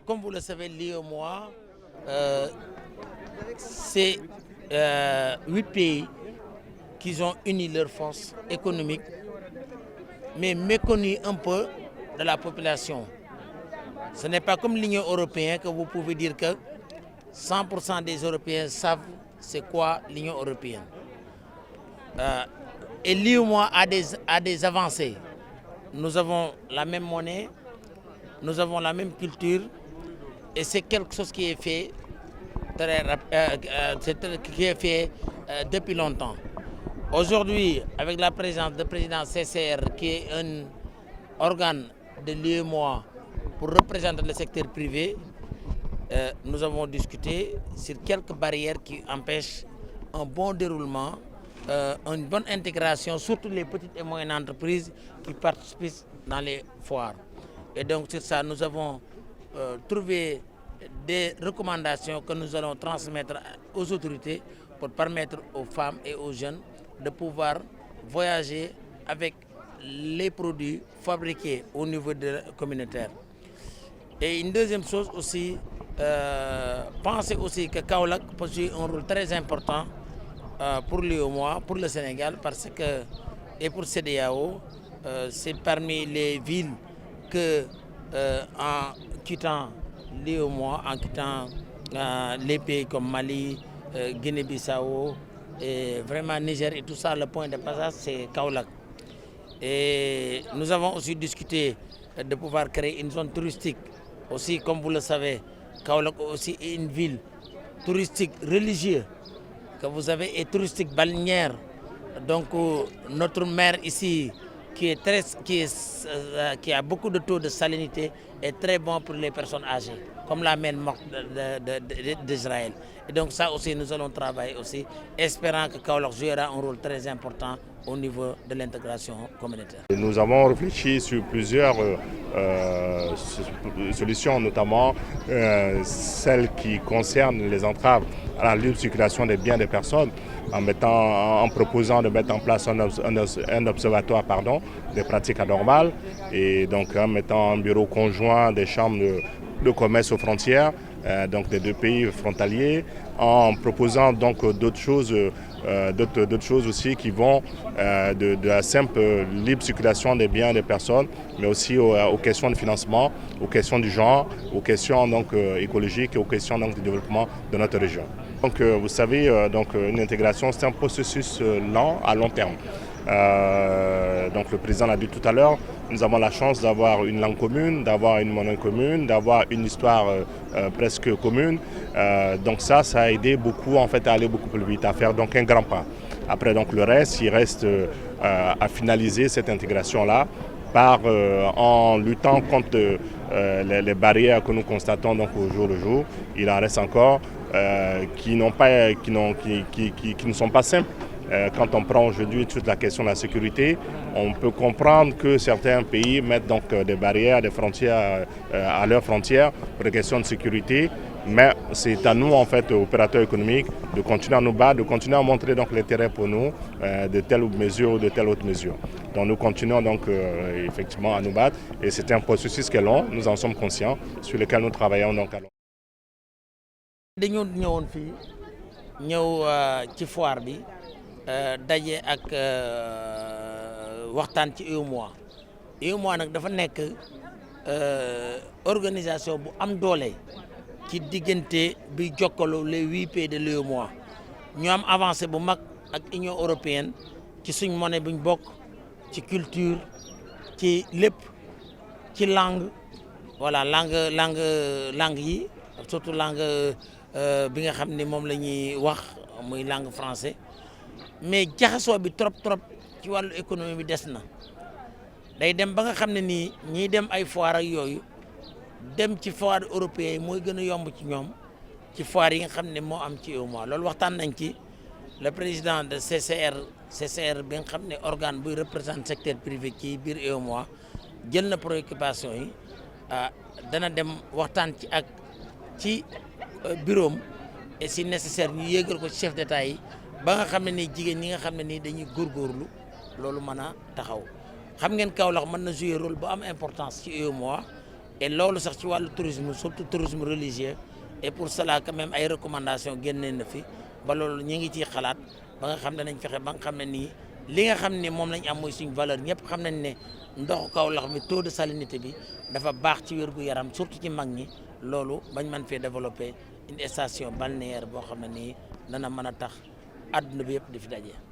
Comme vous le savez, l'UEMOA, c'est 8 pays qui ont uni leurs forces économiques, mais méconnus un peu de la population. Ce n'est pas comme l'Union européenne que vous pouvez dire que 100% des Européens savent c'est quoi l'Union européenne. Et l'UEMOA a des avancées. Nous avons la même monnaie, nous avons la même culture, et c'est quelque chose qui est fait, depuis longtemps. Aujourd'hui, avec la présence du président CCR, qui est un organe de l'UEMOA pour représenter le secteur privé, nous avons discuté sur quelques barrières qui empêchent un bon déroulement, une bonne intégration, surtout les petites et moyennes entreprises qui participent dans les foires. Et donc sur ça, nous avons trouvé des recommandations que nous allons transmettre aux autorités pour permettre aux femmes et aux jeunes de pouvoir voyager avec les produits fabriqués au niveau communautaire. Et une deuxième chose aussi, pensez aussi que Kaolack peut jouer un rôle très important pour l'UEMOA, pour le Sénégal, parce que, et pour CEDEAO, c'est parmi les villes que, en quittant l'UEMOA, en quittant les pays comme Mali, Guinée-Bissau, et vraiment Niger et tout ça, le point de passage, c'est Kaolack. Et nous avons aussi discuté de pouvoir créer une zone touristique. Aussi, comme vous le savez, Kaolack aussi est une ville touristique religieuse que vous avez et touristique balnéaire. Donc notre mer ici, qui a beaucoup de taux de salinité, est très bon pour les personnes âgées, comme la mer morte d'Israël. Et donc ça aussi, nous allons travailler aussi, espérant que Kaolack jouera un rôle très important au niveau de l'intégration communautaire. Nous avons réfléchi sur plusieurs solutions, notamment celles qui concernent les entraves à la libre circulation des biens des personnes, en proposant de mettre en place un observatoire des pratiques anormales, et donc en mettant un bureau conjoint des chambres de commerce aux frontières, donc des deux pays frontaliers, en proposant donc d'autres choses aussi qui vont de la simple libre circulation des biens des personnes, mais aussi aux questions de financement, aux questions du genre, aux questions donc écologiques et aux questions donc du développement de notre région. Donc vous savez, donc une intégration, c'est un processus lent à long terme. Donc le président l'a dit tout à l'heure, nous avons la chance d'avoir une langue commune, d'avoir une monnaie commune, d'avoir une histoire presque commune. Donc ça a aidé beaucoup en fait à aller beaucoup plus vite, à faire donc un grand pas. Après donc le reste, il reste à finaliser cette intégration-là en luttant contre les barrières que nous constatons donc au jour le jour. Il en reste encore qui ne sont pas simples. Quand on prend aujourd'hui toute la question de la sécurité, on peut comprendre que certains pays mettent donc des barrières, des frontières à leurs frontières pour des questions de sécurité. Mais c'est à nous, en fait, opérateurs économiques, de continuer à nous battre, de continuer à montrer donc l'intérêt pour nous de telle mesure ou de telle autre mesure. Donc nous continuons donc effectivement à nous battre, et c'est un processus qui est long, nous en sommes conscients, sur lequel nous travaillons donc à long. dañoo ñëwoon fii ñëw ci foire bi daje ak waxtaan ci UEMOA. UEMOA nag dafa nekk organisation bu am doole ci diggante bi jokkaloo les 8 pays de l'UEMOA. ñu am avancé bu mag ak Union européenne ci suñ monnaie buñ bokk, ci culture, ci lépp, ci langue, voilà langue yi, surtout langue bi nga xam ne moom la ñuy wax muy langue français. Mais jaxasoo bi trop ci wàllu économie bi des na, day dem ba nga xam ne nii ñiy dem ay foire ak yooyu dem ci foire européen yi mooy gën a yomb ci ñoom ci foire yi nga xam ne moo am ci UEMOA. Loolu waxtaan nañ ci le président de CCR bi nga xam ne organe buy représente secteur privé ci biir UEMOA jël na préoccupation yi, dana dem waxtaan ci bureau et si nécessaire ñu yéegal ko ci chef d'état yi ba nga xam ne nii jigéen ñi nga xam ne nii dañuy góorgóorlu loolu mën a taxaw. Xam ngeen Kaolack mën na jouer rôle bu am importance ci UEMOA et loolu sax ci wàllu tourisme surtout tourisme religieux et pour cela quand même ay recommandations génnee na fi ba loolu ñu ngi ciy xalaat ba nga xam ne nañ fexe ba nga xam ne nii li nga xam ne moom lañ am mooy suñu valeur ñëpp xam nañ ne ndoxu Kaolack mi taux de salinité bi dafa baax ci wér-gu-yaram surtout ci mag ñi loolu bañ mën fee développer une station balnéaire boo xam ne nii dana mën a tax àdduna bi yëpp di fi daje.